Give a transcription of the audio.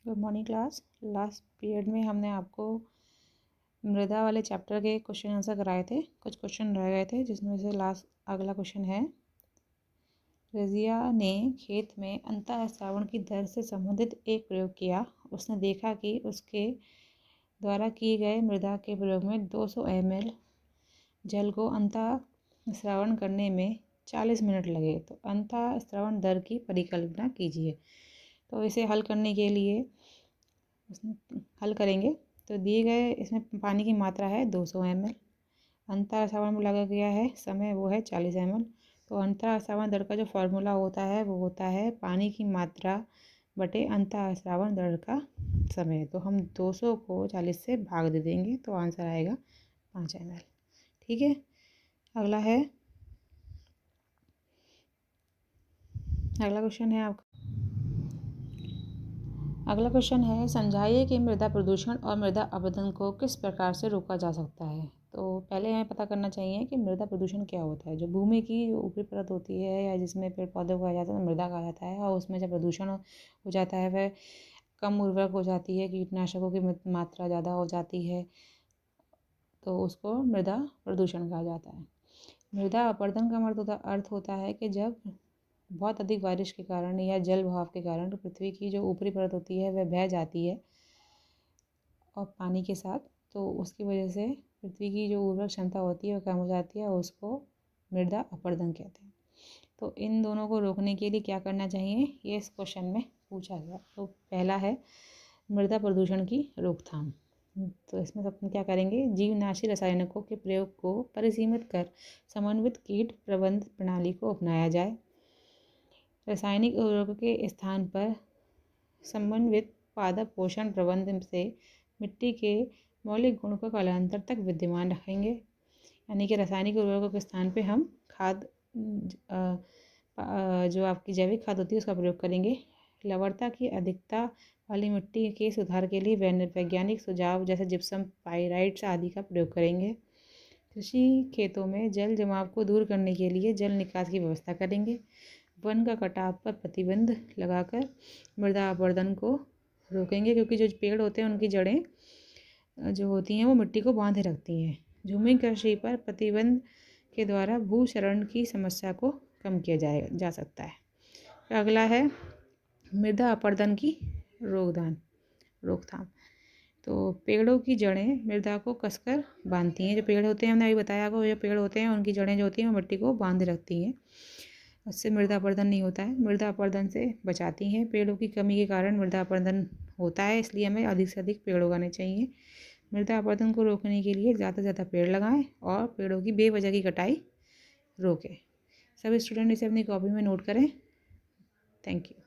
Good morning class. Last period में हमने आपको मृदा वाले चैप्टर के क्वेश्चन आंसर कराए थे। कुछ क्वेश्चन रह गए थे जिसमें से लास्ट अगला क्वेश्चन है, रज़िया ने खेत में अंतः श्रावण की दर से संबंधित एक प्रयोग किया। उसने देखा कि उसके द्वारा किए गए मृदा के प्रयोग में 200 ml जल को अंतः श्रावण करने में 40 मिनट लगे, तो अंतः श्रावण दर की परिकल्पना कीजिए। तो इसे हल करने के लिए हल करेंगे। तो दिए गए इसमें पानी की मात्रा है 200 ml, अंतः श्रावण में लगा गया है समय वो है 40 ml। तो अंतः श्रावण दर का जो फॉर्मूला होता है वो होता है पानी की मात्रा बटे अंतः श्रावण दर का समय। तो हम 200 को 40 से भाग दे देंगे तो आंसर आएगा 5 ml। ठीक है, अगला क्वेश्चन है आपका। अगला क्वेश्चन है, समझाइए कि मृदा प्रदूषण और मृदा अपरदन को किस प्रकार से रोका जा सकता है। तो पहले हमें पता करना चाहिए कि मृदा प्रदूषण क्या होता है। जो भूमि की ऊपरी परत होती है या जिसमें पेड़ पौधे उगाया जाता है मृदा कहा जाता है, और उसमें जब प्रदूषण हो जाता है वह कम उर्वरक हो जाती है, कीटनाशकों की मात्रा ज़्यादा हो जाती है, तो उसको मृदा प्रदूषण कहा जाता है। मृदा अपरदन का अर्थ होता है कि जब बहुत अधिक बारिश के कारण या जल बहाव के कारण पृथ्वी की जो ऊपरी परत होती है वह बह जाती है और पानी के साथ, तो उसकी वजह से पृथ्वी की जो उर्वरक क्षमता होती है वो कम हो जाती है और उसको मृदा अपरदन कहते हैं। तो इन दोनों को रोकने के लिए क्या करना चाहिए, ये इस क्वेश्चन में पूछा गया। तो पहला है मृदा प्रदूषण की रोकथाम। तो इसमें सब क्या करेंगे, जीवनाशी रसायनों के प्रयोग को परिसीमित कर समन्वित कीट प्रबंधन प्रणाली को अपनाया जाए। रासायनिक उर्वरकों के स्थान पर समन्वित पादप पोषण प्रबंधन से मिट्टी के मौलिक गुण को कालांतर तक विद्यमान रखेंगे। यानी कि रासायनिक उर्वरकों के स्थान पे हम खाद, जो आपकी जैविक खाद होती है उसका प्रयोग करेंगे। लवणता की अधिकता वाली मिट्टी के सुधार के लिए वैज्ञानिक सुझाव जैसे जिप्सम, पाइराइट्स आदि का प्रयोग करेंगे। कृषि खेतों में जल जमाव को दूर करने के लिए जल निकास की व्यवस्था करेंगे। वन का कटाव पर प्रतिबंध लगाकर मृदा अपरदन को रोकेंगे, क्योंकि जो पेड़ होते हैं उनकी जड़ें जो होती हैं वो मिट्टी को बांधे रखती हैं। झूमी कृषि पर प्रतिबंध के द्वारा भूक्षरण की समस्या को कम किया जा सकता है। अगला है मृदा अपरदन की रोकथाम। तो पेड़ों की जड़ें मृदा को कसकर बांधती हैं। जो पेड़ होते हैं, हमने अभी बताया को, जो पेड़ होते हैं उनकी जड़ें जो होती हैं वो मिट्टी को बांधे रखती हैं, उससे मृदा अपरदन नहीं होता है। मृदा अपरदन से बचाती हैं। पेड़ों की कमी के कारण मृदा अपरदन होता है, इसलिए हमें अधिक से अधिक पेड़ उगाने चाहिए। मृदा अपरदन को रोकने के लिए ज़्यादा से ज़्यादा पेड़ लगाएं और पेड़ों की बेवजह की कटाई रोकें। सभी स्टूडेंट इसे अपनी कॉपी में नोट करें। Thank you.